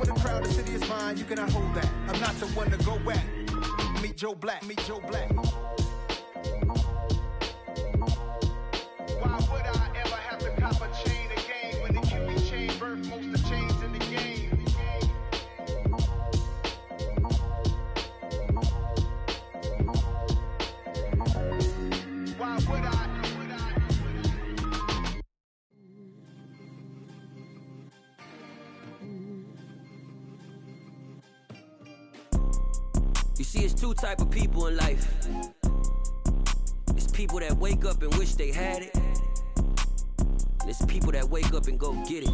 with a crowd, the city is mine, you cannot hold that. I'm not the one to go back. Meet Joe Black, meet Joe Black. Why would I ever have to cop a chain again when the QB chain birth most of the chains in the game? Why would I? You see, it's two type of people in life. It's people that wake up and wish they had it. And it's people that wake up and go get it.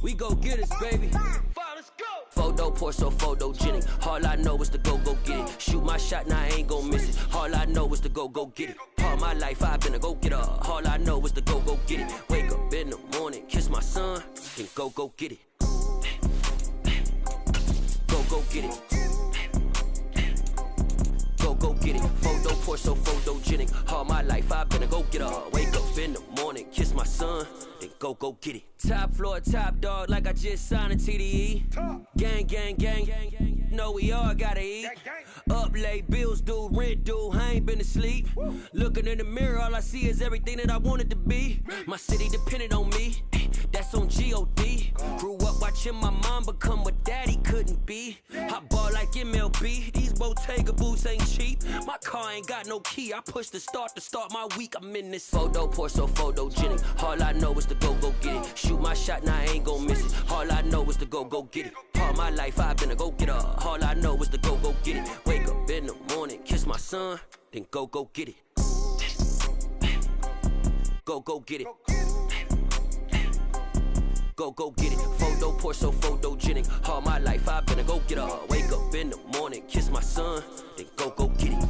We go get it, baby. Let's go. Photo pour so photogenic. All I know is to go get it. Shoot my shot, now I ain't gon' miss it. All I know is to go get it. All my life I've been a go-getter. All I know is to go get it. Wake up in the morning, kiss my son, then go get it. Go get it. Go get it. Photo pour so photogenic. All my life I've been a go-getter. Wake up in the morning, kiss my son, then go get it. Top floor, top dog, like I just signed a TDE. Gang, gang, gang, gang. Know we all gotta eat. Up late, bills due, rent due, I ain't been asleep. Looking in the mirror, all I see is everything that I wanted to be. My city depended on me, that's on G.O.D. Grew up watching my mom become what daddy couldn't be. I ball like MLB, these Bottega boots ain't cheap. My car ain't got no key, I push the start to start my week. I'm in this photo pour so photogenic. All I know is to go get it. Shoot my shot, now I ain't gon' miss it. All I know is to go get it. All my life I've been a go-getter. All I know is to go get it. Wake up in the morning, kiss my son, then go get it. Go get it. Go get it. Photo pour so photogenic. All my life I've been a go-getter. Wake up in the morning, kiss my son, then go get it.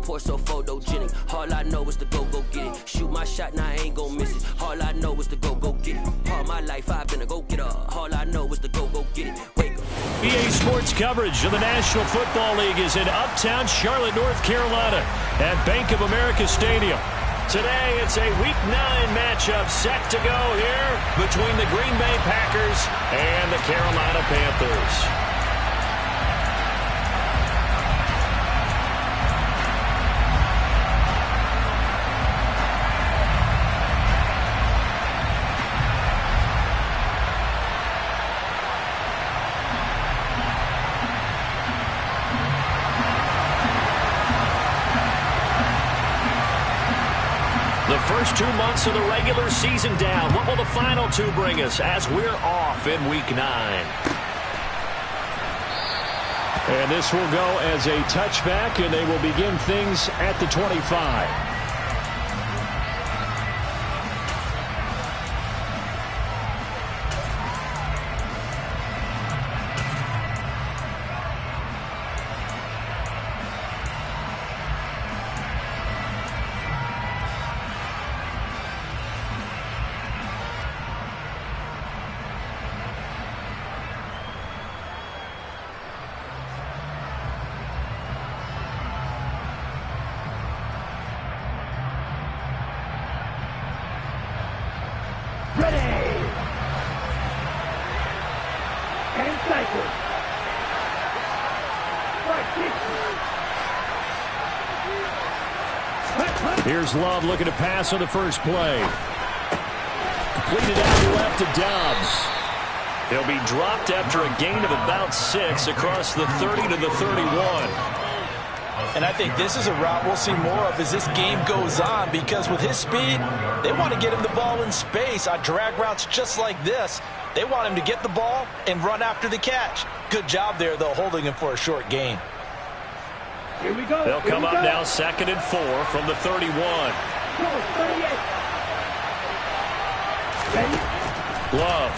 Pour so photogenic. All I know is to go get it. Shoot my shot, now I ain't gon' miss it. All I know is to go get it. All my life I've been a go-getter. All I know is to go get it. Wake up. BA Sports coverage of the National Football League is in uptown Charlotte, North Carolina at Bank of America Stadium. Today, it's a Week 9 matchup set to go here between the Green Bay Packers and the Carolina Panthers. The first 2 months of the regular season down. What will the final two bring us as we're off in Week 9? And this will go as a touchback, and they will begin things at the 25. Here's Love looking to pass on the first play. Completed out to left to Dobbs. He'll be dropped after a gain of about 6 across the 30 to the 31. And I think this is a route we'll see more of as this game goes on, because with his speed, they want to get him the ball in space on drag routes just like this. They want him to get the ball and run after the catch. Good job there, though, holding him for a short gain. Here we go. They'll come up now 2nd and 4 from the 31. Love.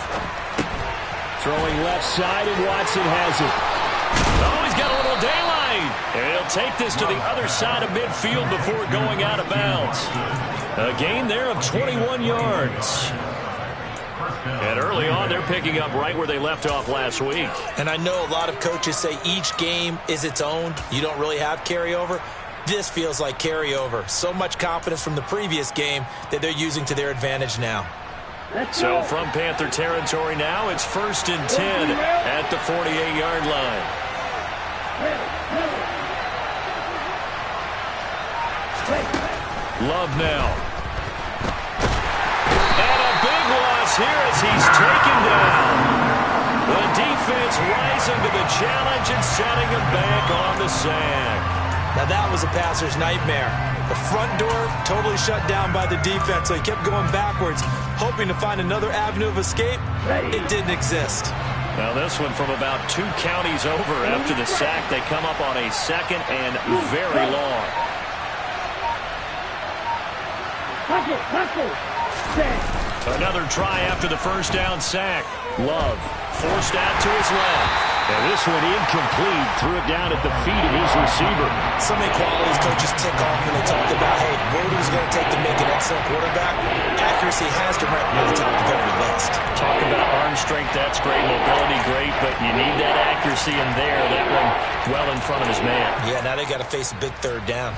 Throwing left side, and Watson has it. Oh, he's got a little daylight. They'll take this to the other side of midfield before going out of bounds. A gain there of 21 yards. And early on, they're picking up right where they left off last week. And I know a lot of coaches say each game is its own. You don't really have carryover. This feels like carryover. So much confidence from the previous game that they're using to their advantage now. So from Panther territory now, it's 1st and 10 at the 48-yard line. Love now. And a big loss here as he's taken down. The defense rising to the challenge and setting him back on the sack. Now that was a passer's nightmare. The front door totally shut down by the defense, so he kept going backwards, hoping to find another avenue of escape. It didn't exist. Now this one from about 2 counties over after the sack. They come up on a 2nd and very long. Another try after the first down sack. Love forced out to his left. And this one incomplete. Threw it down at the feet of his receiver. So many qualities coaches tick off when they talk about, hey, what it was going to take to make an excellent quarterback. Accuracy has to rank near the top of every list. Talk about arm strength, that's great. Mobility, great. But you need that accuracy in there. That one well in front of his man. Yeah, now they got to face a big 3rd down.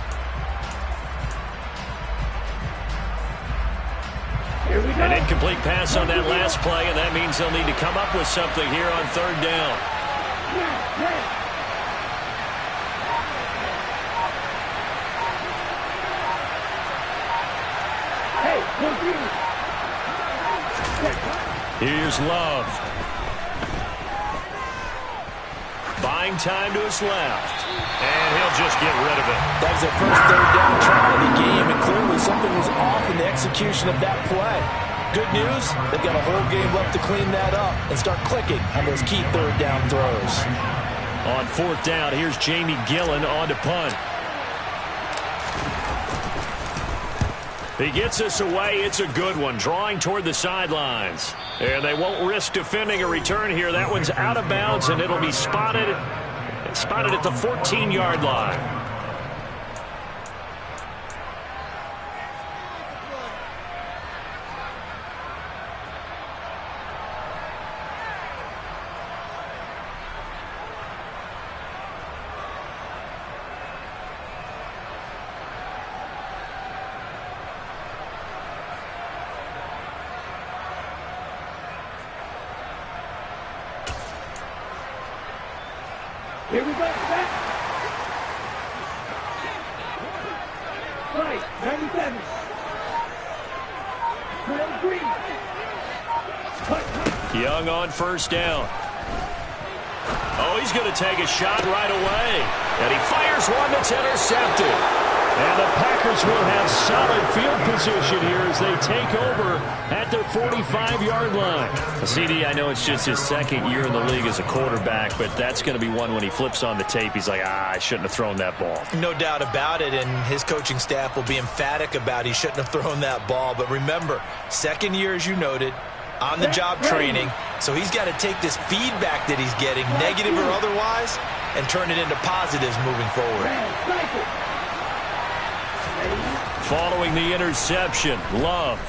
An incomplete pass on that last play, and that means they'll need to come up with something here on 3rd down. Here's Love. Buying time to his left. And he'll just get rid of it. That was their first 3rd down try of the game, and clearly something was off in the execution of that play. Good news, they've got a whole game left to clean that up and start clicking on those key 3rd down throws. On 4th down, here's Jamie Gillen on to punt. He gets us away. It's a good one, drawing toward the sidelines. And they won't risk defending a return here. That one's out of bounds, and it'll be spotted at the 14-yard line. Here we go, back. Right, 97. Young on 1st down. Oh, he's going to take a shot right away. And he fires one that's intercepted. And the Packers will have solid field position here as they take over at their 45-yard line. CD, I know it's just his 2nd year in the league as a quarterback, but that's going to be one when he flips on the tape. He's like, I shouldn't have thrown that ball. No doubt about it, and his coaching staff will be emphatic about he shouldn't have thrown that ball. But remember, 2nd year, as you noted, on-the-job training, so he's got to take this feedback that he's getting, negative or otherwise, and turn it into positives moving forward. Following the interception, Love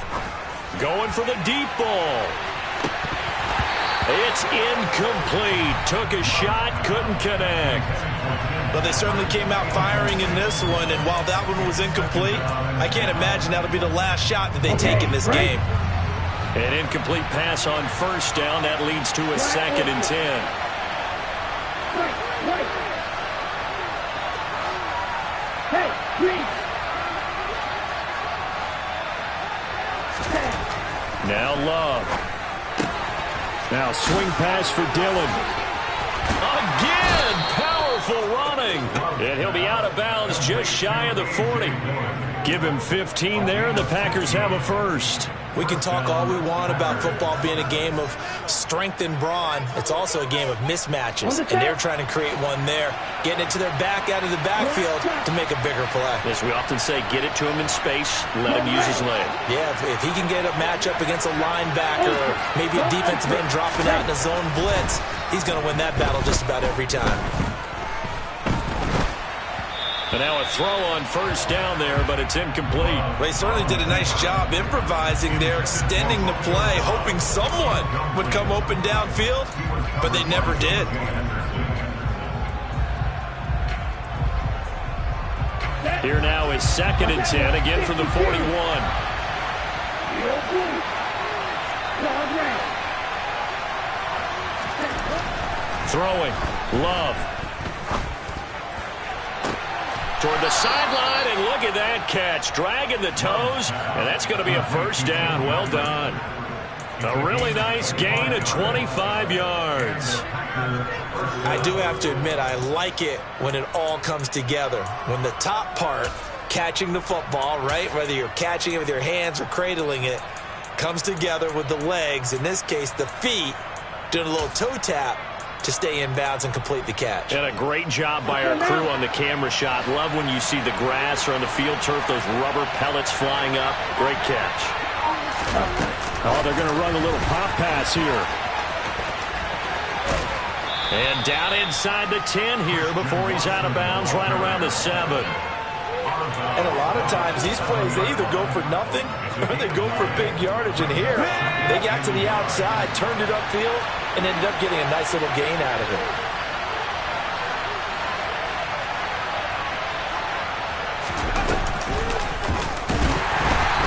going for the deep ball. It's incomplete. Took a shot, couldn't connect. But they certainly came out firing in this one, and while that one was incomplete, I can't imagine that'll be the last shot that they take in this game. An incomplete pass on 1st down. That leads to a 2nd and 10. Now Love. Now swing pass for Dillon. Again, powerful running. And he'll be out of bounds just shy of the 40. Give him 15 there, and the Packers have a first. We can talk all we want about football being a game of strength and brawn. It's also a game of mismatches, and they're trying to create one there, getting it to their back out of the backfield to make a bigger play. As we often say, get it to him in space, let him use his leg. Yeah, if he can get a matchup against a linebacker or maybe a defensive end dropping out in a zone blitz, he's going to win that battle just about every time. And now a throw on first down there, but it's incomplete. Well, he certainly did a nice job improvising there, extending the play, hoping someone would come open downfield, but they never did. Here now is 2nd and 10, again from the 41. Throwing, Love. Toward the sideline, and look at that catch. Dragging the toes, and that's going to be a first down. Well done. A really nice gain of 25 yards. I do have to admit, I like it when it all comes together. When the top part, catching the football, right, whether you're catching it with your hands or cradling it, comes together with the legs, in this case the feet, doing a little toe tap to stay in bounds and complete the catch. And a great job by our crew on the camera shot. Love when you see the grass or on the field turf, those rubber pellets flying up. Great catch. Oh, they're going to run a little pop pass here. And down inside the 10 here before he's out of bounds, right around the 7. And a lot of times these plays, they either go for nothing or they go for big yardage. And here, they got to the outside, turned it upfield, and ended up getting a nice little gain out of it.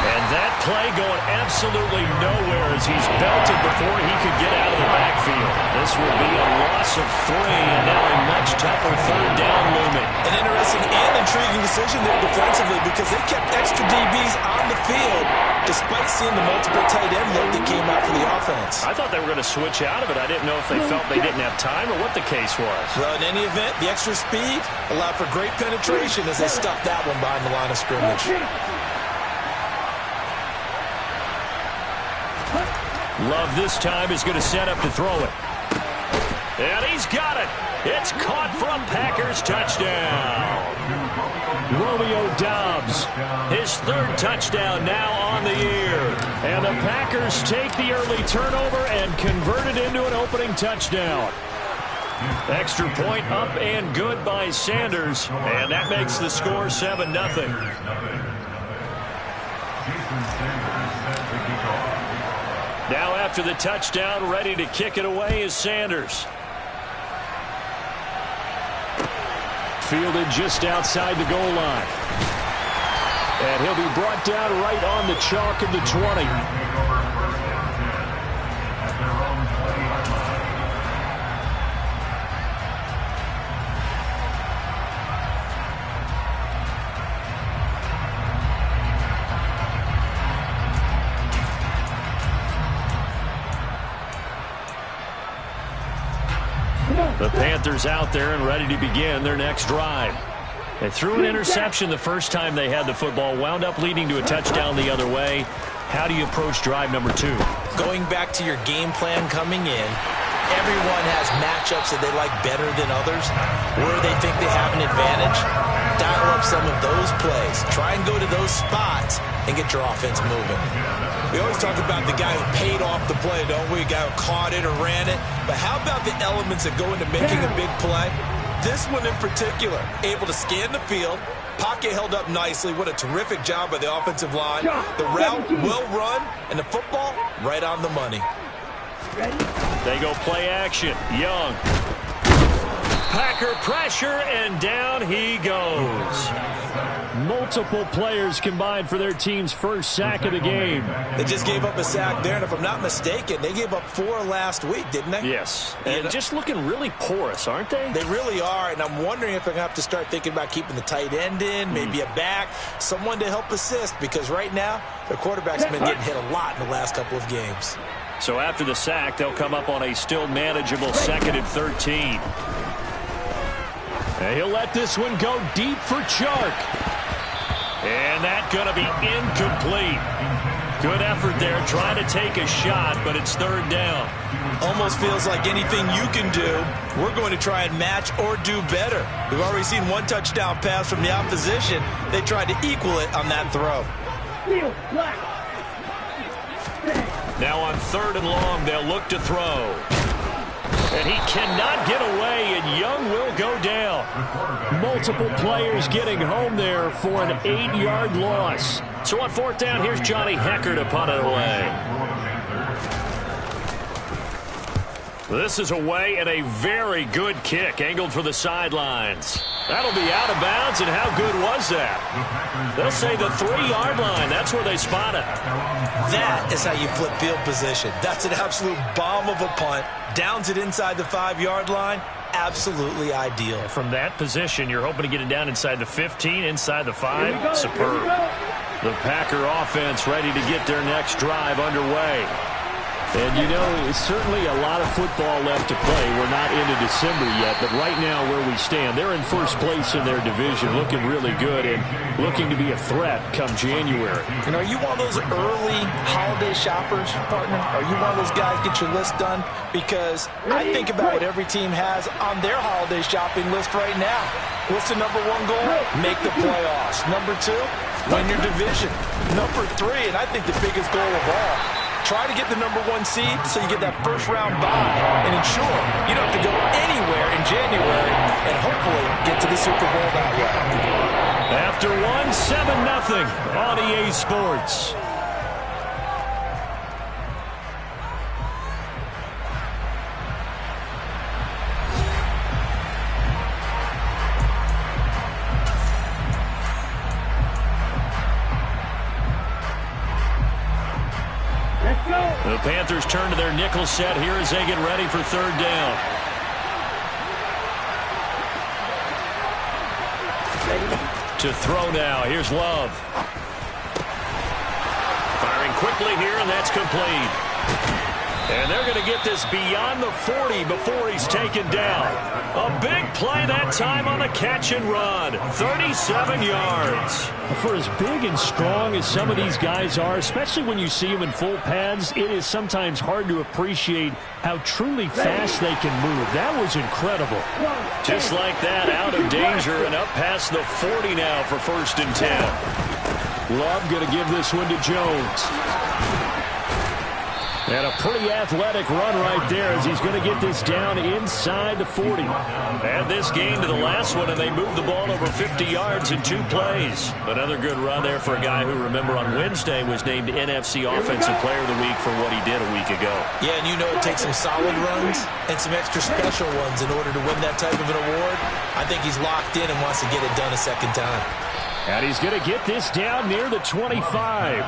And that play going absolutely nowhere as he's belted before he could get out of the backfield. This will be a loss of 3, and now a much tougher 3rd down looming. An interesting and intriguing decision there defensively because they kept extra DBs on the field despite seeing the multiple tight end look that came out for the offense. I thought they were going to switch out of it. I didn't know if they felt they didn't have time or what the case was. Well, in any event, the extra speed allowed for great penetration as they stuffed that one behind the line of scrimmage. Love this time is going to set up to throw it. And he's got it. It's caught for a Packers touchdown. Romeo Doubs, his 3rd touchdown now on the year. And the Packers take the early turnover and convert it into an opening touchdown. Extra point up and good by Sanders. And that makes the score 7-0. Now after the touchdown, ready to kick it away is Sanders. Fielded just outside the goal line. And he'll be brought down right on the chalk of the 20. The Panthers out there and ready to begin their next drive. They threw an interception the first time they had the football, wound up leading to a touchdown the other way. How do you approach drive number 2? Going back to your game plan coming in, everyone has matchups that they like better than others, where they think they have an advantage. Dial up some of those plays. Try and go to those spots and get your offense moving. We always talk about the guy who paid off the play, don't we? The guy who caught it or ran it. But how about the elements that go into making a big play? This one in particular, able to scan the field, pocket held up nicely. What a terrific job by the offensive line. The route well run, and the football right on the money. They go play action. Young. Packer pressure, and down he goes. Multiple players combined for their team's first sack of the game. They just gave up a sack there, and if I'm not mistaken, they gave up 4 last week, didn't they? Yes, and just looking really porous, aren't they? They really are, and I'm wondering if they're going to have to start thinking about keeping the tight end in, maybe a back, someone to help assist, because right now, their quarterback's been getting hit a lot in the last couple of games. So after the sack, they'll come up on a still manageable 2nd and 13. And he'll let this one go deep for Chark. And that's going to be incomplete. Good effort there trying to take a shot, but it's 3rd down. Almost feels like anything you can do, we're going to try and match or do better. We've already seen 1 touchdown pass from the opposition. They tried to equal it on that throw. Now on 3rd and long, they'll look to throw. And he cannot get away, and Young will go down. Multiple players getting home there for an 8-yard loss. So on 4th down, here's Johnny Hecker to punt it away. This is away and a very good kick, angled for the sidelines. That'll be out of bounds, and how good was that? They'll say the 3-yard line. That's where they spot it. That is how you flip field position. That's an absolute bomb of a punt. Downs it inside the 5-yard line. Absolutely ideal. From that position, you're hoping to get it down inside the 15, inside the 5. Superb. The Packer offense ready to get their next drive underway. And, you know, it's certainly a lot of football left to play. We're not into December yet, but right now where we stand, they're in first place in their division, looking really good and looking to be a threat come January. And are you one of those early holiday shoppers, partner? Are you one of those guys get your list done? Because I think about what every team has on their holiday shopping list right now. What's the number 1 goal? Make the playoffs. Number 2, win your division. Number 3, and I think the biggest goal of all, try to get the number 1 seed so you get that first-round bye and ensure you don't have to go anywhere in January and hopefully get to the Super Bowl that way. After 7-0 on EA Sports. The Panthers turn to their nickel set here as they get ready for 3rd down. To throw now. Here's Love. Firing quickly here, and that's complete. And they're going to get this beyond the 40 before he's taken down. A big play that time on a catch and run. 37 yards. For as big and strong as some of these guys are, especially when you see them in full pads, it is sometimes hard to appreciate how truly fast they can move. That was incredible. Just like that, out of danger and up past the 40 now for 1st and 10. Love going to give this one to Jones. And a pretty athletic run right there as he's going to get this down inside the 40. Add this game to the last one, and they moved the ball over 50 yards in 2 plays. Another good run there for a guy who, remember, on Wednesday was named NFC Offensive Player of the Week for what he did a week ago. Yeah, and you know it takes some solid runs and some extra special ones in order to win that type of an award. I think he's locked in and wants to get it done a second time. And he's going to get this down near the 25.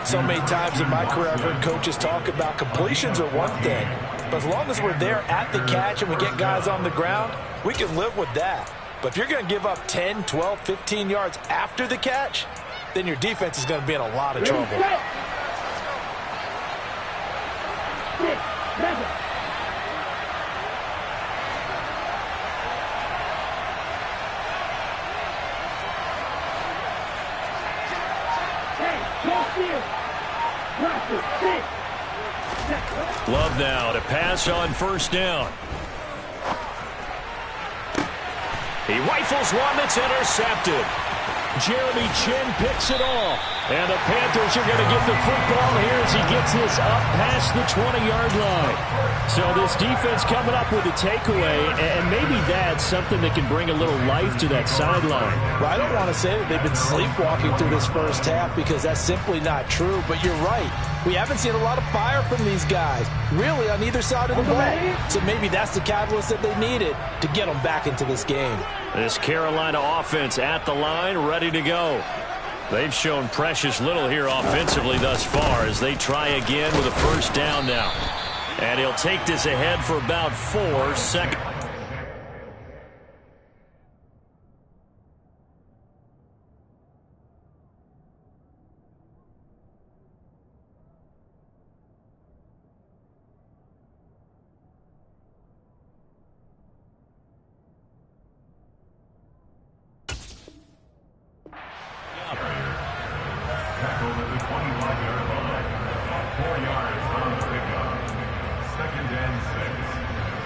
So many times in my career I've heard coaches talk about completions are one thing, but as long as we're there at the catch and we get guys on the ground, we can live with that. But if you're going to give up 10, 12, 15 yards after the catch, then your defense is going to be in a lot of trouble. 6, 7. Love now to pass on 1st down. He rifles one that's intercepted. Jeremy Chin picks it off. And the Panthers are going to get the football here as he gets this up past the 20-yard line. So this defense coming up with a takeaway, and maybe that's something that can bring a little life to that sideline. Well, I don't want to say that they've been sleepwalking through this first half because that's simply not true, but you're right. We haven't seen a lot of fire from these guys, really, on either side of the ball. So maybe that's the catalyst that they needed to get them back into this game. This Carolina offense at the line, ready to go. They've shown precious little here offensively thus far as they try again with a 1st down now. And he'll take this ahead for about 4 seconds.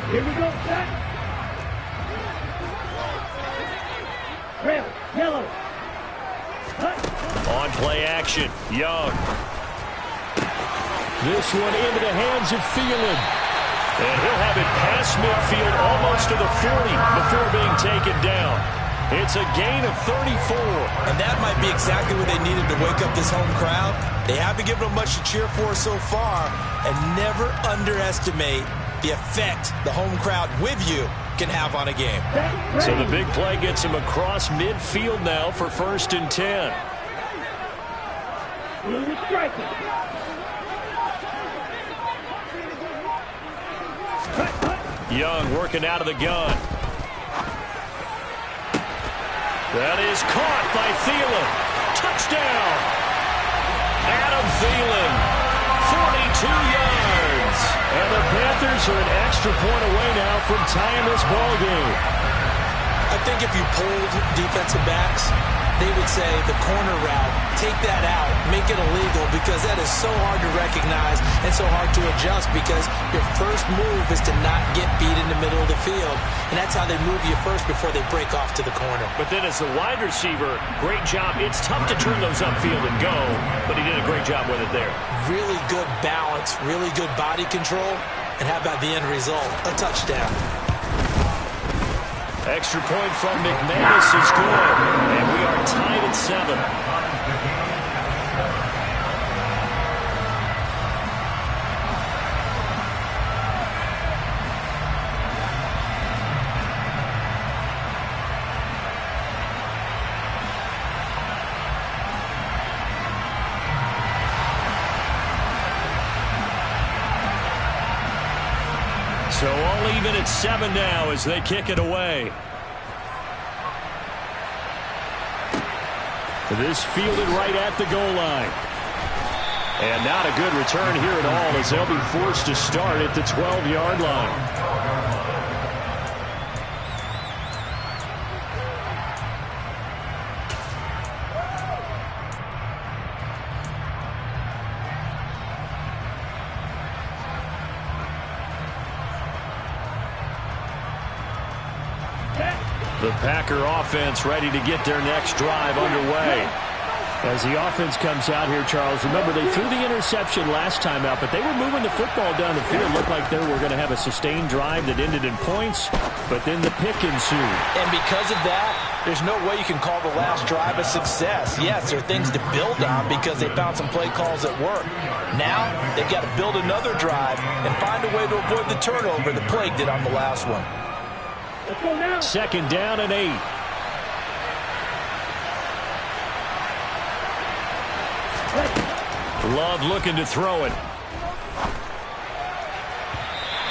Here we go, set. Red, yellow. On play action, Young. This one into the hands of Thielen. And he'll have it past midfield almost to the 40 before being taken down. It's a gain of 34. And that might be exactly what they needed to wake up this home crowd. They haven't given them much to cheer for so far. And never underestimate the effect the home crowd with you can have on a game. So the big play gets him across midfield now for 1st and 10. Young working out of the gun. That is caught by Thielen. Touchdown! Adam Thielen, 42 yards. And the Panthers are an extra point away now from tying this ball game. I think if you polled defensive backs, they would say the corner route, take that out, make it illegal, because that is so hard to recognize and so hard to adjust, because your first move is to not get beat in the middle of the field, and that's how they move you first before they break off to the corner. But then as the wide receiver, great job. It's tough to turn those upfield and go, but he did a great job with it there. Really good balance, really good body control, and how about the end result? A touchdown. Extra point from McManus is good, and we are tied at 7. So all even at 7 now as they kick it away. This fielded right at the goal line. And not a good return here at all as they'll be forced to start at the 12-yard line. The Packer offense ready to get their next drive underway. As the offense comes out here, Charles, remember they threw the interception last time out, but they were moving the football down the field. Looked like they were going to have a sustained drive that ended in points, but then the pick ensued. And because of that, there's no way you can call the last drive a success. Yes, there are things to build on because they found some play calls that work. Now, they've got to build another drive and find a way to avoid the turnover that plagued it on the last one. 2nd down and 8. Love looking to throw it.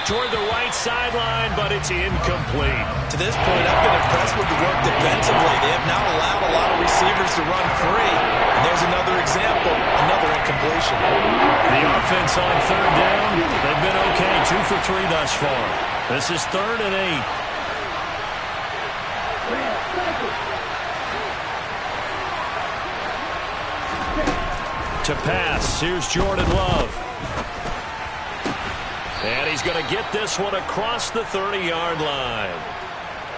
Toward the right sideline, but it's incomplete. To this point, I've been impressed with the work defensively. They have not allowed a lot of receivers to run free. And there's another example, another incompletion. The offense on 3rd down, they've been okay, 2 for 3 thus far. This is 3rd and 8. To pass, here's Jordan Love. And he's going to get this one across the 30-yard line.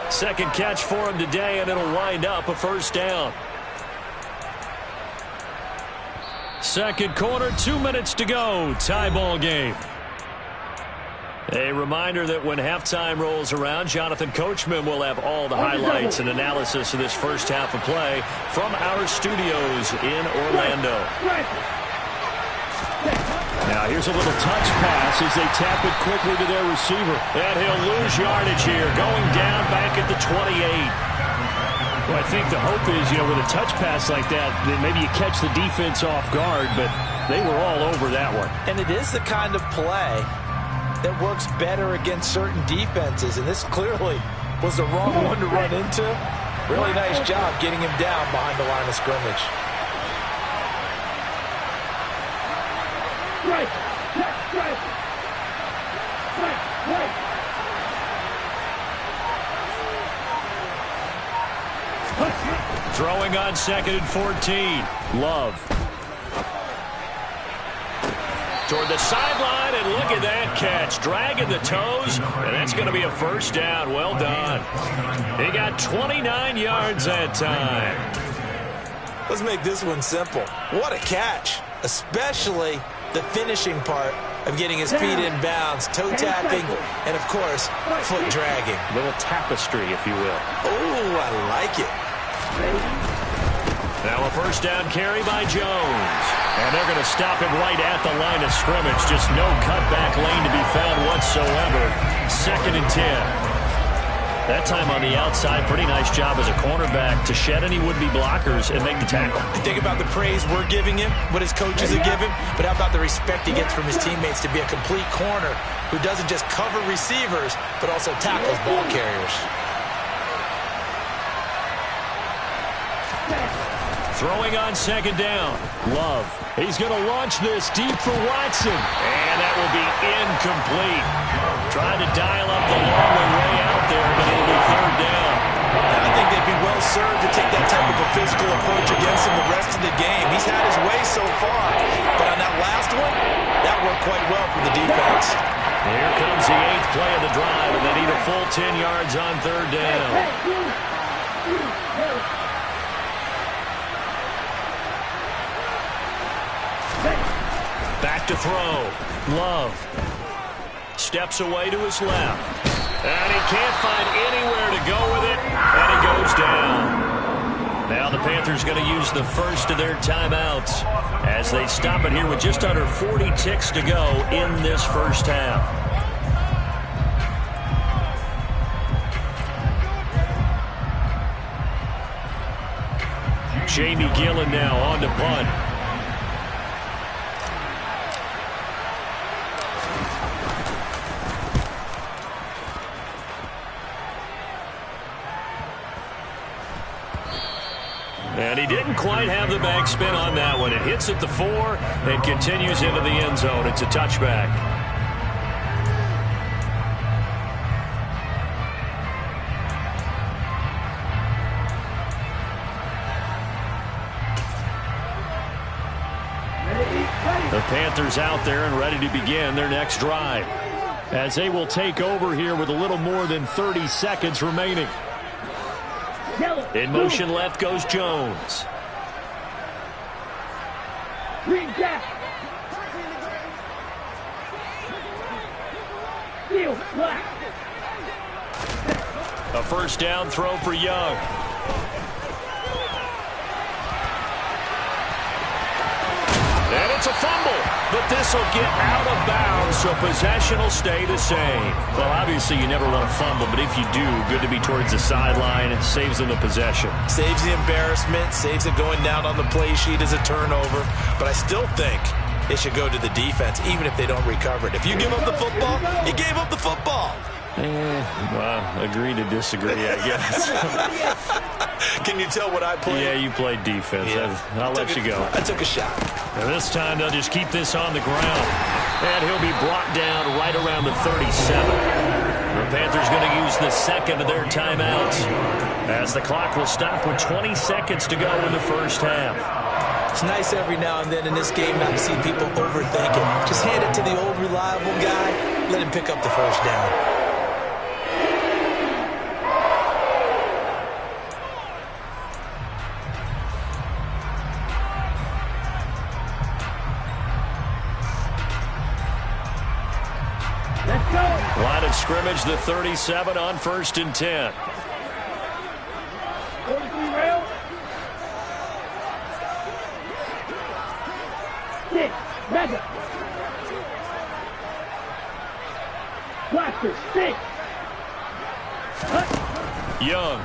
2nd catch for him today, and it'll wind up a 1st down. 2nd quarter, 2 minutes to go. Tie ball game. A reminder that when halftime rolls around, Jonathan Coachman will have all the highlights and analysis of this first half of play from our studios in Orlando. Now here's a little touch pass as they tap it quickly to their receiver. And he'll lose yardage here, going down back at the 28. Well, I think the hope is, with a touch pass like that, then maybe you catch the defense off guard, but they were all over that one. And it is the kind of play that works better against certain defenses, and this clearly was the wrong one to run into. Really nice job getting him down behind the line of scrimmage. Throwing on 2nd and 14. Love. Toward the sideline, and look at that catch. Dragging the toes, and that's going to be a 1st down. Well done. He got 29 yards that time. Let's make this one simple. What a catch, especially the finishing part of getting his feet in bounds, toe tapping, and, of course, foot dragging. A little tapestry, if you will. Oh, I like it. Now a first down carry by Jones. And they're going to stop him right at the line of scrimmage. Just no cutback lane to be found whatsoever. 2nd and 10. That time on the outside, pretty nice job as a cornerback to shed any would-be blockers and make the tackle. Think about the praise we're giving him, what his coaches have given, but how about the respect he gets from his teammates to be a complete corner who doesn't just cover receivers, but also tackles ball carriers. Throwing on 2nd down. Love. He's going to launch this deep for Watson. And that will be incomplete. Trying to dial up the long way out there, but it'll be 3rd down. I think they'd be well served to take that type of a physical approach against him the rest of the game. He's had his way so far. But on that last one, that worked quite well for the defense. Here comes the 8th play of the drive, and they need a full 10 yards on 3rd down. Back to throw. Love. Steps away to his left. And he can't find anywhere to go with it. And he goes down. Now the Panthers going to use the first of their timeouts as they stop it here with just under 40 ticks to go in this first half. Jamie Gillen now on to punt. And he didn't quite have the backspin on that one. It hits at the 4 and continues into the end zone. It's a touchback. The Panthers out there and ready to begin their next drive, as they will take over here with a little more than 30 seconds remaining. In motion left goes Jones. Green Jack. Steel black. A first down throw for Young. And it's a fumble, but this will get out of bounds, so possession will stay the same. Well, obviously you never want to fumble, but if you do, good to be towards the sideline. It saves them the possession. Saves the embarrassment, saves it going down on the play sheet as a turnover. But I still think it should go to the defense, even if they don't recover it. If you give up the football, you gave up the football. Well, agree to disagree, I guess. Can you tell what I played? Yeah, you played defense. Yeah. I'll let you go. I took a shot. And this time they'll just keep this on the ground. And he'll be brought down right around the 37. The Panthers going to use the second of their timeouts, as the clock will stop with 20 seconds to go in the first half. It's nice every now and then in this game not to see people overthink it. Just hand it to the old reliable guy. Let him pick up the first down. Line of scrimmage, the 37 on 1st and 10. 43 rail. 6. Mega. Blaster. 6. Young.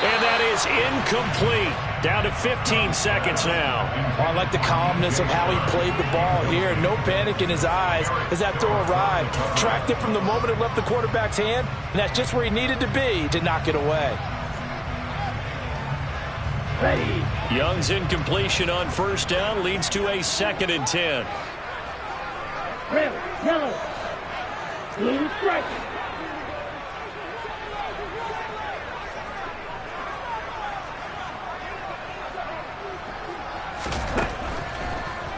And that is incomplete. Down to 15 seconds now. Oh, I like the calmness of how he played the ball here. No panic in his eyes as that throw arrived. Tracked it from the moment it left the quarterback's hand, and that's just where he needed to be to knock it away. Ready. Young's incompletion on first down leads to a 2nd and 10. Red, yellow. Blue stripe.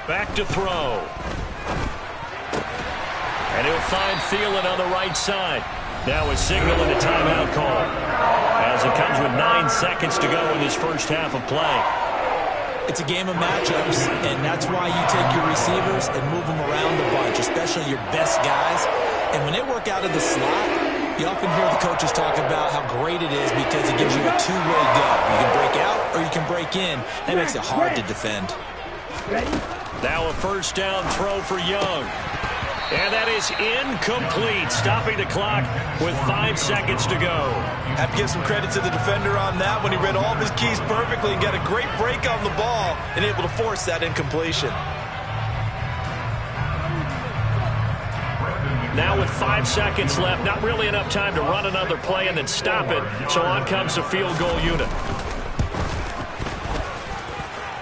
Back to throw. And he'll find Thielen on the right side. Now a signal and a timeout call, as it comes with 9 seconds to go in this first half of play. It's a game of matchups, and that's why you take your receivers and move them around a bunch, especially your best guys. And when they work out of the slot, you often hear the coaches talk about how great it is because it gives you a two-way go. You can break out or you can break in. That makes it hard to defend. Now a first down throw for Young. And that is incomplete, stopping the clock with 5 seconds to go. Have to give some credit to the defender on that when he read all of his keys perfectly and got a great break on the ball and able to force that incompletion. Now with 5 seconds left, not really enough time to run another play and then stop it, so on comes the field goal unit.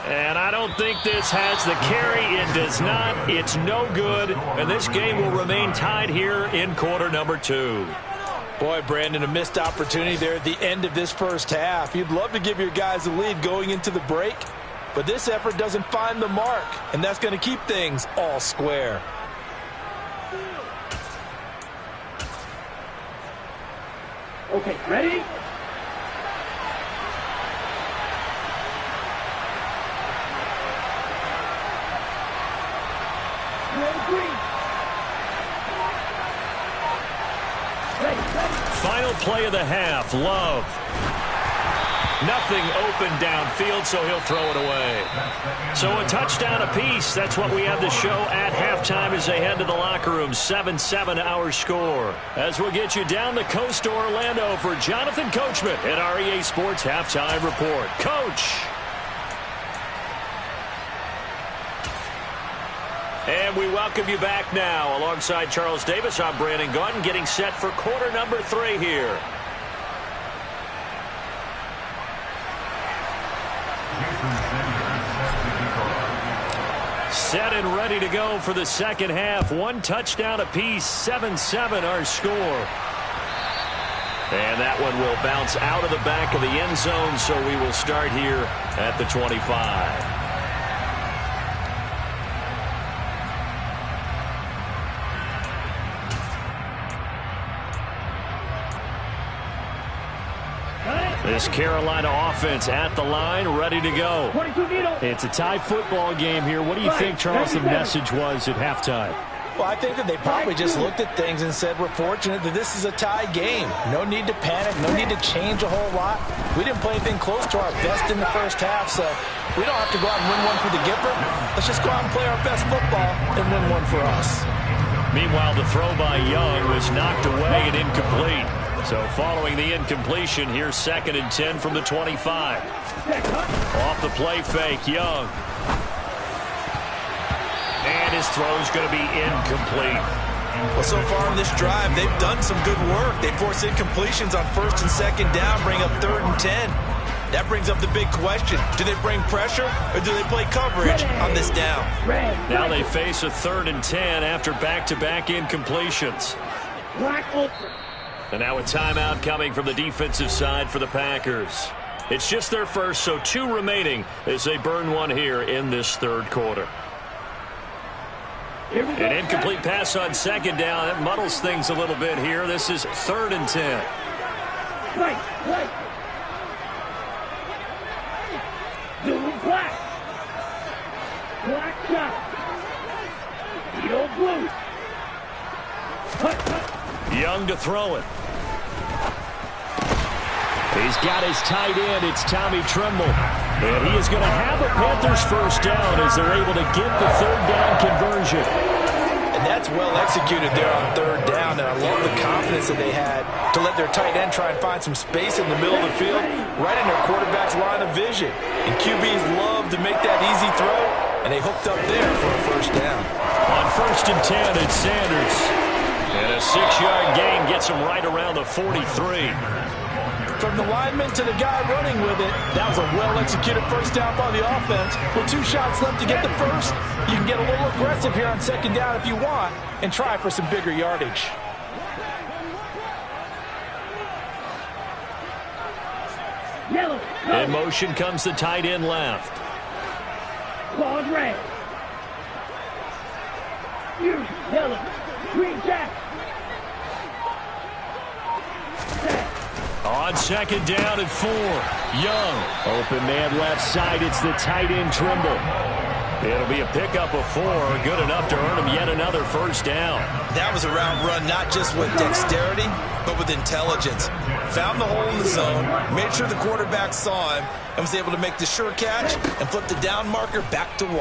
And I don't think this has the carry. It does not. It's no good. And this game will remain tied here in quarter number 2. Boy, Brandon, a missed opportunity there at the end of this first half. You'd love to give your guys a lead going into the break, but this effort doesn't find the mark, and that's going to keep things all square. Okay, ready? Final play of the half, Love. Nothing open downfield, so he'll throw it away. So a touchdown apiece. That's what we have to show at halftime as they head to the locker room. 7-7 our score. As we'll get you down the coast to Orlando for Jonathan Coachman at our EA Sports Halftime Report. Coach! And we welcome you back now. Alongside Charles Davis, I'm Brandon Gunn, getting set for quarter number 3 here. Set and ready to go for the second half. 1 touchdown apiece, 7-7 our score. And that one will bounce out of the back of the end zone, so we will start here at the 25. This Carolina offense at the line, ready to go. It's a tie football game here. What do you think, Charles, the message was at halftime? Well, I think that they probably just looked at things and said, we're fortunate that this is a tie game. No need to panic, no need to change a whole lot. We didn't play anything close to our best in the first half, so we don't have to go out and win one for the Gipper. Let's just go out and play our best football and win one for us. Meanwhile, the throw by Young was knocked away and incomplete. So following the incompletion, here's 2nd and 10 from the 25. Off the play fake, Young. And his throw's going to be incomplete. Well, so far in this drive, they've done some good work. They force incompletions on 1st and 2nd down, bring up 3rd and 10. That brings up the big question. Do they bring pressure or do they play coverage on this down? Now they face a 3rd and 10 after back-to-back incompletions. And now a timeout coming from the defensive side for the Packers. It's just their first, so 2 remaining as they burn one here in this 3rd quarter. An incomplete pass on 2nd down. That muddles things a little bit here. This is 3rd and 10. Black shot. Yellow blue. Young to throw it. He's got his tight end. It's Tommy Tremble. And he is going to have a Panthers first down as they're able to get the 3rd down conversion. And that's well executed there on 3rd down. And I love the confidence that they had to let their tight end try and find some space in the middle of the field, right in their quarterback's line of vision. And QBs love to make that easy throw, and they hooked up there for a first down. On 1st and 10, it's Sanders. And a 6-yard gain gets him right around the 43. From the lineman to the guy running with it, that was a well-executed first down by the offense. With 2 shots left to get the first, you can get a little aggressive here on 2nd down if you want and try for some bigger yardage. In motion comes the tight end left. Claude red. Yellow. Green jack. On second down and 4. Young. Open man left side. It's the tight end Trimble. It'll be a pickup of 4. Good enough to earn him yet another first down. That was a route run not just with dexterity, but with intelligence. Found the hole in the zone, made sure the quarterback saw him, and was able to make the sure catch and flip the down marker back to 1.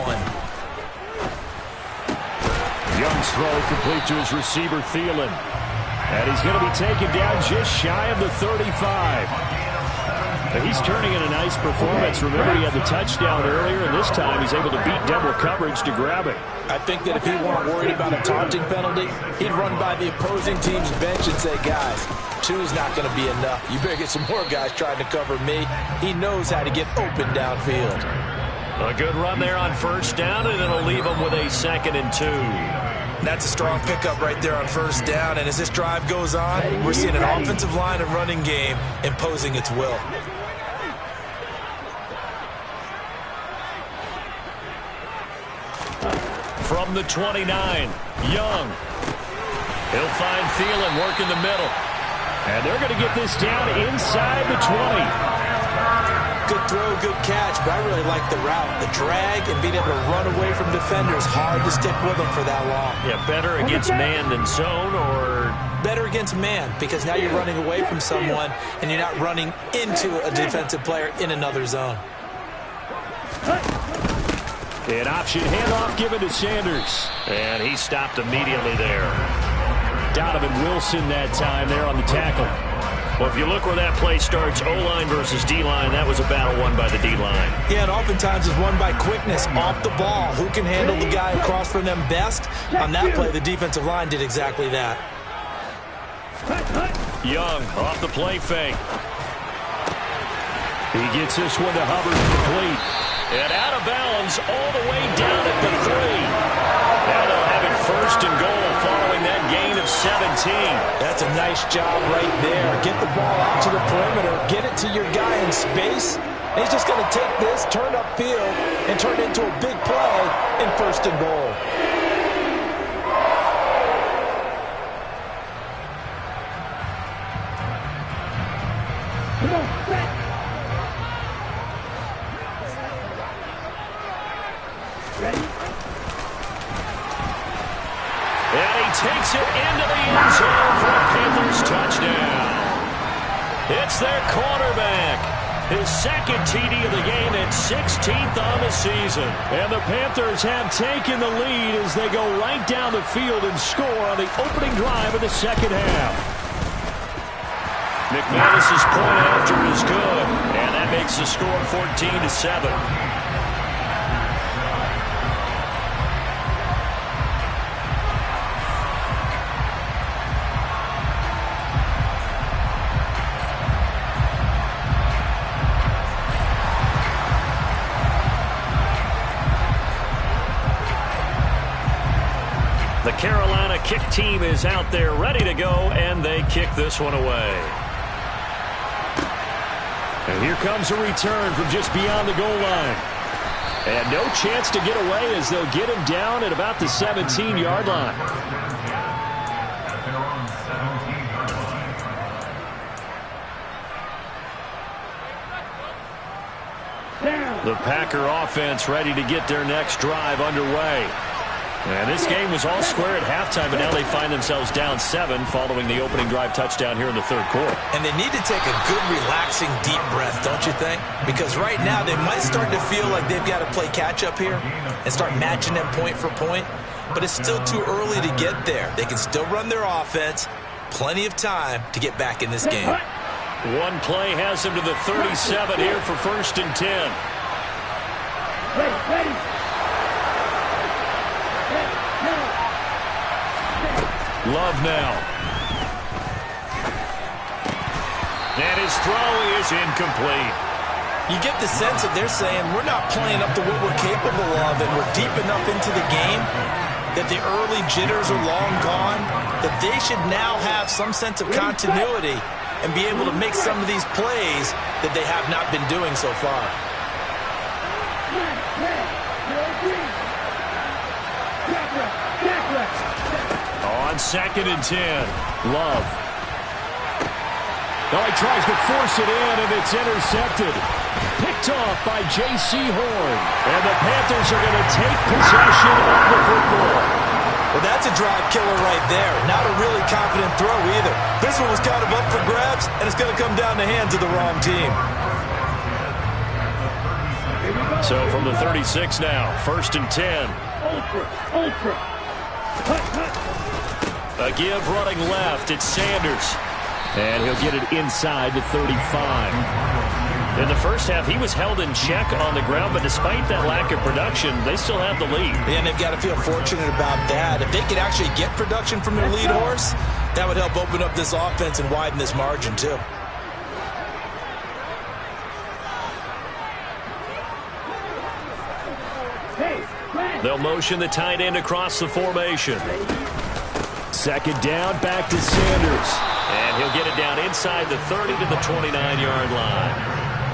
Young's throw complete to his receiver, Thielen. And he's going to be taken down just shy of the 35. But he's turning in a nice performance. Remember, he had the touchdown earlier, and this time he's able to beat double coverage to grab it. I think that if he weren't worried about a taunting penalty, he'd run by the opposing team's bench and say, guys, 2 is not going to be enough. You better get some more guys trying to cover me. He knows how to get open downfield. A good run there on first down, and it'll leave him with a 2nd and 2. That's a strong pickup right there on first down. And as this drive goes on, we're seeing an offensive line and running game imposing its will. From the 29, Young. He'll find Thielen working the middle. And they're going to get this down inside the 20. Good throw, good catch, but I really like the route. The drag and being able to run away from defenders, hard to stick with them for that long. Yeah, better against man than zone, or? Better against man, because now you're running away from someone and you're not running into a defensive player in another zone. An option handoff given to Sanders. And he stopped immediately there. Donovan Wilson that time there on the tackle. Well, if you look where that play starts, O-line versus D-line, that was a battle won by the D-line. Yeah, and oftentimes it's won by quickness off the ball. Who can handle the guy across from them best? On that play, the defensive line did exactly that. Young off the play fake. He gets this one to Hubbard complete. And out of bounds all the way down at the 3. Now they'll have it 1st and goal following that gain of 17. That's a nice job right there. Get the ball out to the perimeter. Get it to your guy in space. And he's just going to take this, turn upfield, and turn it into a big play in 1st and goal. Come on, back. Ready? And he takes it into the end zone for a Panthers touchdown. It's their quarterback. His 2nd TD of the game and 16th on the season. And the Panthers have taken the lead as they go right down the field and score on the opening drive of the 2nd half. McManus's point after is good. And that makes the score 14-7. The Carolina kick team is out there ready to go, and they kick this one away. And here comes a return from just beyond the goal line. And no chance to get away as they'll get him down at about the 17-yard line. The Packer offense ready to get their next drive underway. And this game was all square at halftime, and now they find themselves down 7 following the opening drive touchdown here in the 3rd quarter. And they need to take a good, relaxing, deep breath, don't you think? Because right now they might start to feel like they've got to play catch-up here and start matching them point for point. But it's still too early to get there. They can still run their offense. Plenty of time to get back in this game. One play has them to the 37 here for 1st and 10. Ready. Love now. And his throw is incomplete. You get the sense that they're saying we're not playing up to what we're capable of, and we're deep enough into the game that the early jitters are long gone, that they should now have some sense of continuity and be able to make some of these plays that they have not been doing so far. On 2nd and 10, Love. Now he tries to force it in, and it's intercepted. Picked off by J.C. Horn. And the Panthers are going to take possession of the football. Well, that's a drive killer right there. Not a really confident throw either. This one was kind of up for grabs, and it's going to come down the hands of the wrong team. So from the 36 now, 1st and 10. Ultra. A give running left. It's Sanders. And he'll get it inside the 35. In the first half, he was held in check on the ground, but despite that lack of production, they still have the lead. And they've got to feel fortunate about that. If they could actually get production from their lead horse, that would help open up this offense and widen this margin too. They'll motion the tight end across the formation. 2nd down, back to Sanders. And he'll get it down inside the 30 to the 29-yard line.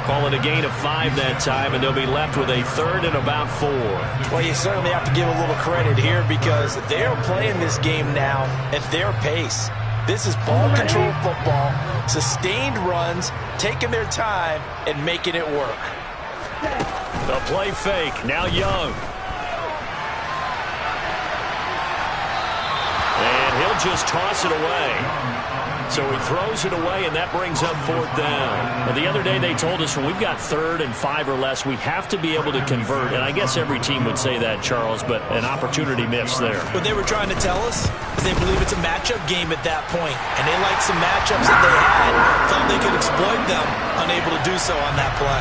Call it a gain of 5 that time, and they'll be left with a 3rd and about 4. Well, you certainly have to give a little credit here because they're playing this game now at their pace. This is ball control football, sustained runs, taking their time, and making it work. The play fake, now Young. And he'll just toss it away. So he throws it away, and that brings up 4th down. Now, the other day they told us when we've got 3rd and 5 or less, we have to be able to convert. And I guess every team would say that, Charles, but an opportunity missed there. What they were trying to tell us is they believe it's a matchup game at that point. And they liked some matchups that they had, felt they could exploit them, unable to do so on that play.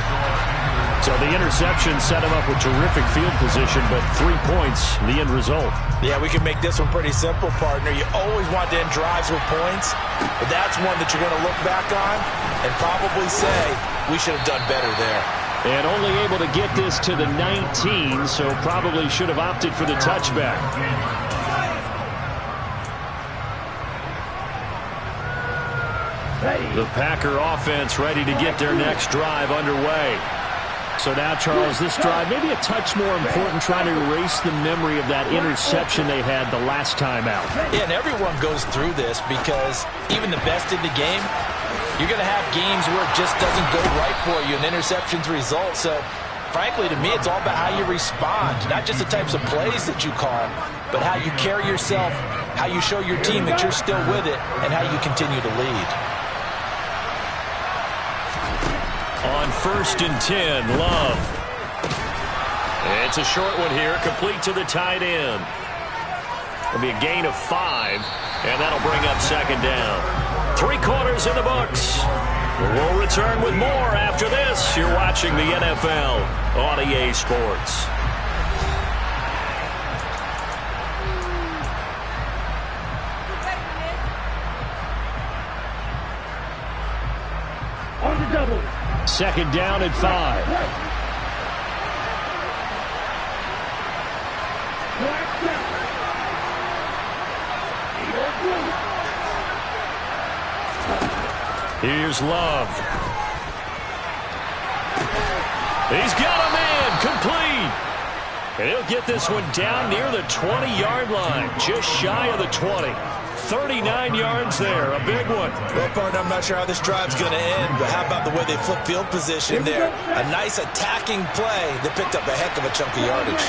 So the interception set him up with terrific field position, but 3 points, the end result. Yeah, we can make this one pretty simple, partner. You always want to end drives with points, but that's one that you're going to look back on and probably say, we should have done better there. And only able to get this to the 19, so probably should have opted for the touchback. The Packer offense ready to get their next drive underway. So now, Charles, this drive maybe a touch more important, trying to erase the memory of that interception they had the last time out. Yeah, and everyone goes through this because even the best in the game, you're going to have games where it just doesn't go right for you, and interceptions result. So, frankly, to me, it's all about how you respond, not just the types of plays that you call, but how you carry yourself, how you show your team that you're still with it, and how you continue to lead. On 1st and 10, Love. It's a short one here, complete to the tight end. It'll be a gain of 5, and that'll bring up 2nd down. 3 quarters in the books. We'll return with more after this. You're watching the NFL on EA Sports. On the double. 2nd down at 5. Here's Love. He's got a man, complete. And he'll get this one down near the 20-yard line, just shy of the 20. 39 yards there, a big one. Well, partner, I'm not sure how this drive's going to end, but how about the way they flip field position there? A nice attacking play that picked up a heck of a chunk of yardage.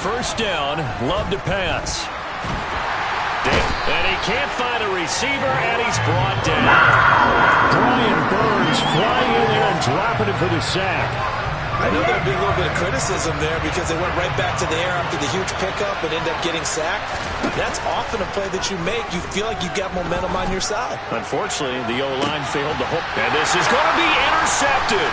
First down, Love to pass. And he can't find a receiver, and he's brought down. Brian Burns flying in there and dropping it for the sack. I know there'd be a little bit of criticism there because they went right back to the air after the huge pickup and ended up getting sacked. That's often a play that you make. You feel like you've got momentum on your side. Unfortunately, the O-line failed to hook. And this is going to be intercepted.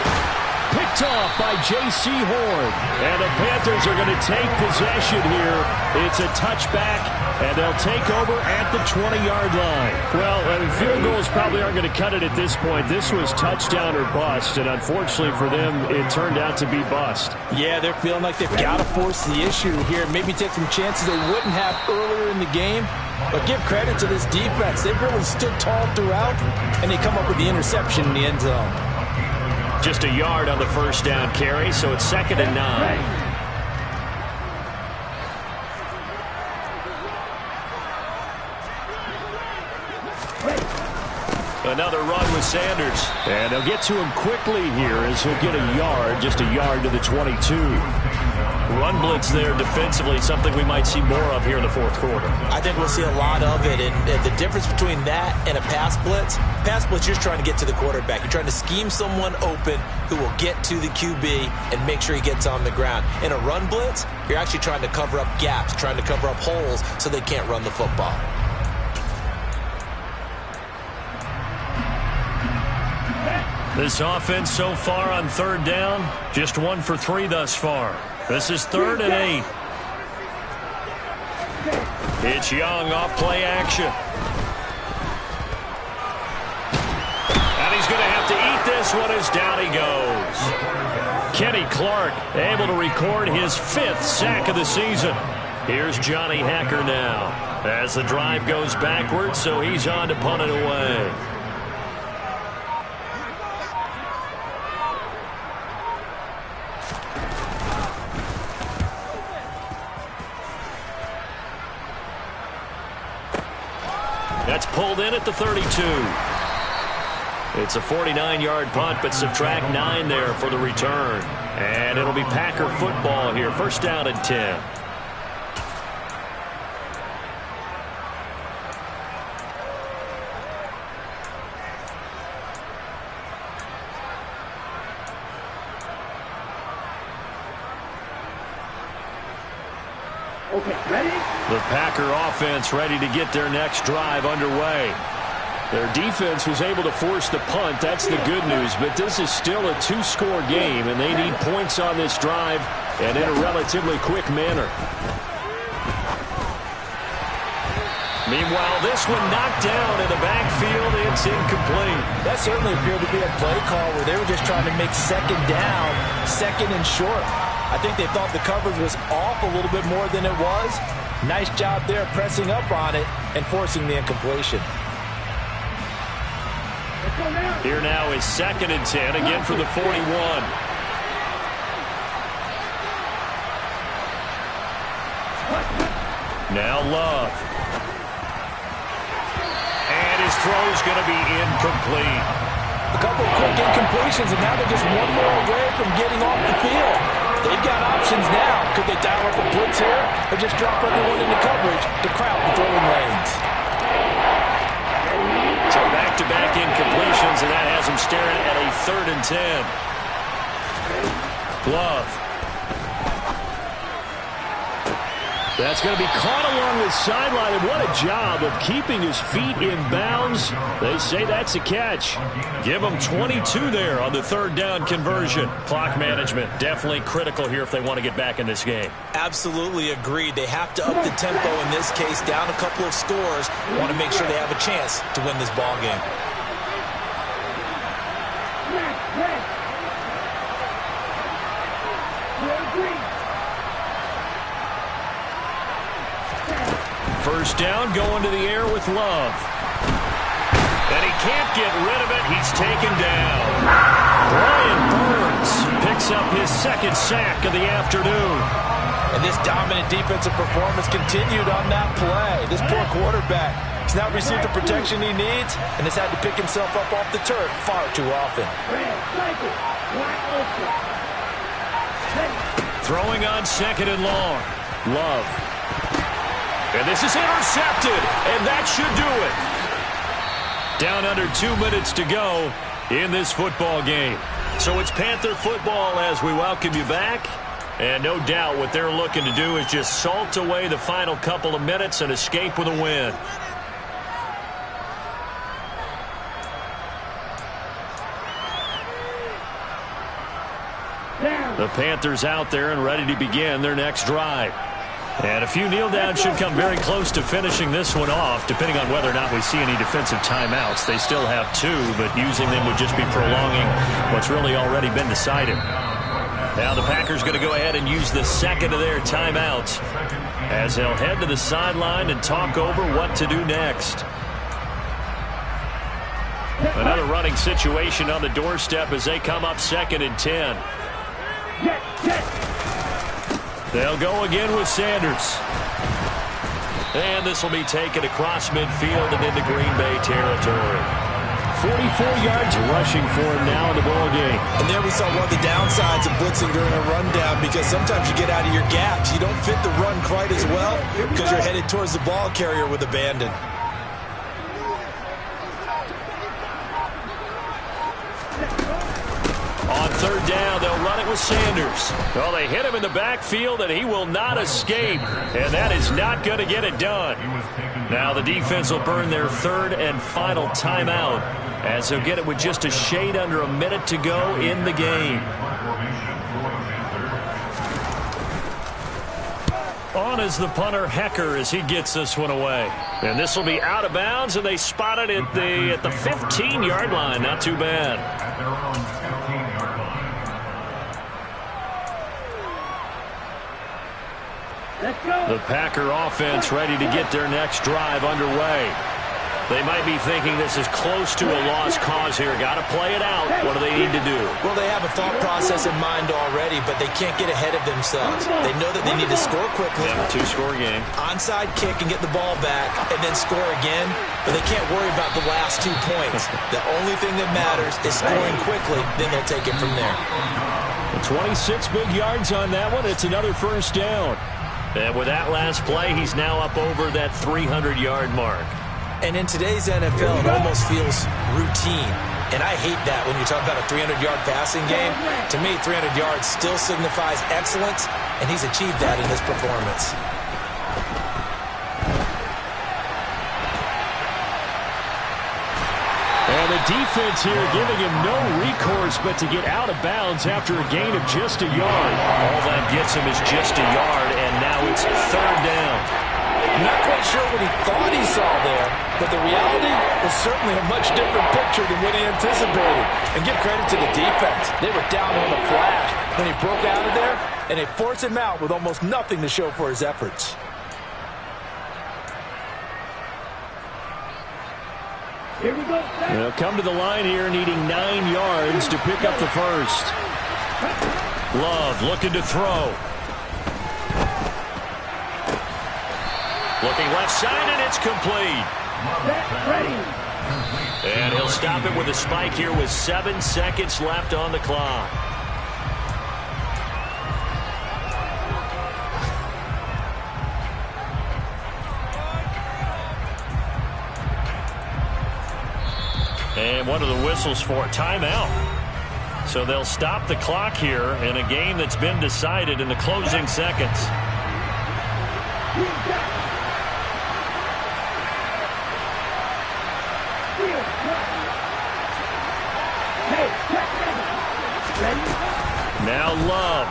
Picked off by J.C. Horn. And the Panthers are going to take possession here. It's a touchback, and they'll take over at the 20-yard line. Well, field goals probably aren't going to cut it at this point. This was touchdown or bust, and unfortunately for them, it turned out to be bust. Yeah, they're feeling like they've got to force the issue here. Maybe take some chances they wouldn't have earlier in the game. But give credit to this defense. They've really stood tall throughout, and they come up with the interception in the end zone. just a yard on the first down carry, so it's 2nd and 9. Another run with Sanders. And they'll get to him quickly here as he'll get a yard, just a yard to the 22. Run blitz there defensively, something we might see more of here in the fourth quarter. I think we'll see a lot of it, and the difference between that and a pass blitz, you're just trying to get to the quarterback. You're trying to scheme someone open who will get to the QB and make sure he gets on the ground. In a run blitz, you're actually trying to cover up gaps, trying to cover up holes so they can't run the football. This offense so far on 3rd down, just 1 for 3 thus far. This is 3rd and 8. It's Young off play action. And he's going to have to eat this one as down he goes. Kenny Clark able to record his 5th sack of the season. Here's Johnny Hacker now as the drive goes backwards, so he's on to punt it away. That's pulled in at the 32. It's a 49-yard punt, but subtract 9 there for the return. And it'll be Packer football here. 1st down and 10. Okay, ready? The Packer offense ready to get their next drive underway. Their defense was able to force the punt. That's the good news. But this is still a 2-score game, and they need points on this drive and in a relatively quick manner. Meanwhile, this one knocked down in the backfield. It's incomplete. That certainly appeared to be a play call where they were just trying to make 2nd down, 2nd and short. I think they thought the coverage was off a little bit more than it was. Nice job there pressing up on it and forcing the incompletion. Here now is 2nd and 10, again for the 41. Now Love. And his throw's going to be incomplete. A couple of quick incompletions, and now they're just one more away from getting off the field. They've got options now. Could they dial up a blitz here or just drop everyone into coverage to crowd the throwing lanes? So back-to-back incompletions, and that has him staring at a 3rd and 10. Love. That's going to be caught along the sideline, and what a job of keeping his feet in bounds. They say that's a catch. Give them 22 there on the 3rd down conversion. Clock management definitely critical here if they want to get back in this game. Absolutely agreed. They have to up the tempo in this case, down a couple of scores. Want to make sure they have a chance to win this ball game. First down, going to the air with Love. And he can't get rid of it. He's taken down. Brian Burns picks up his 2nd sack of the afternoon. And this dominant defensive performance continued on that play. This poor quarterback has now received the protection he needs and has had to pick himself up off the turf far too often. Throwing on 2nd and long. Love. And this is intercepted, and that should do it. Down under 2 minutes to go in this football game. So it's Panther football as we welcome you back. And no doubt what they're looking to do is just salt away the final couple of minutes and escape with a win. The Panthers out there and ready to begin their next drive. And a few kneel downs should come very close to finishing this one off, depending on whether or not we see any defensive timeouts. They still have 2, but using them would just be prolonging what's really already been decided. Now the Packers going to go ahead and use the 2nd of their timeouts as they'll head to the sideline and talk over what to do next. Another running situation on the doorstep as they come up 2nd and 10. They'll go again with Sanders. And this will be taken across midfield and into Green Bay territory. 44 yards rushing for him now in the ball game. And there we saw one of the downsides of blitzing during a rundown, because sometimes you get out of your gaps. You don't fit the run quite as well because you're headed towards the ball carrier with abandon. On 3rd down, they'll run it with Sanders. Well, they hit him in the backfield, and he will not escape. And that is not going to get it done. Now the defense will burn their 3rd and final timeout, as they'll get it with just a shade under a minute to go in the game. On is the punter, Hecker, as he gets this one away. And this will be out of bounds, and they spot it at the 15-yard line. Not too bad. The Packer offense ready to get their next drive underway. They might be thinking this is close to a lost cause here. Got to play it out. What do they need to do? Well, they have a thought process in mind already, but they can't get ahead of themselves. They know that they need to score quickly. They have a 2-score game. Onside kick and get the ball back and then score again, but they can't worry about the last 2 points. The only thing that matters is scoring quickly, then they'll take it from there. 26 big yards on that one. It's another 1st down. And with that last play, he's now up over that 300-yard mark. And in today's NFL, it almost feels routine. And I hate that when you talk about a 300-yard passing game. To me, 300 yards still signifies excellence, and he's achieved that in this performance. And the defense here giving him no recourse but to get out of bounds after a gain of just a yard. All that gets him is just a yard, and now it's 3rd down. Not quite sure what he thought he saw there, but the reality was certainly a much different picture than what he anticipated. And give credit to the defense. They were down on the flash when he broke out of there, and they forced him out with almost nothing to show for his efforts. Here we go. They'll come to the line here needing 9 yards to pick up the 1st. Love looking to throw. Looking left side, and it's complete. And he'll stop it with a spike here with 7 seconds left on the clock. And one of the whistles for a timeout. So they'll stop the clock here in a game that's been decided in the closing seconds. Now Love.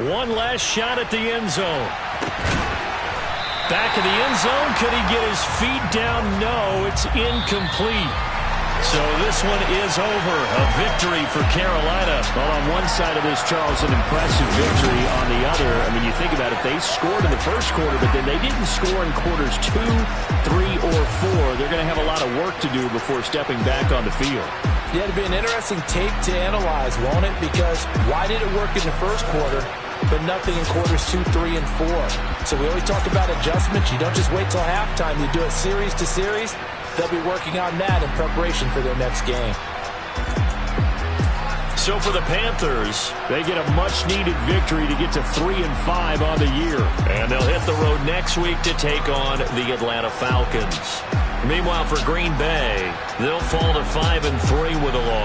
One last shot at the end zone. Back of the end zone. Could he get his feet down? No, it's incomplete. So this one is over. A victory for Carolina. Well, on one side of this, Charles, an impressive victory. On the other, I mean, you think about it, they scored in the first quarter, but then they didn't score in quarters 2, 3, or 4. They're going to have a lot of work to do before stepping back on the field. Yeah, it'll be an interesting tape to analyze, won't it? Because why did it work in the first quarter, but nothing in quarters 2, 3, and 4? So we always talk about adjustments. You don't just wait till halftime. You do it series to series. They'll be working on that in preparation for their next game. So for the Panthers, they get a much-needed victory to get to 3-5 on the year. And they'll hit the road next week to take on the Atlanta Falcons. Meanwhile, for Green Bay, they'll fall to 5-3 with a loss.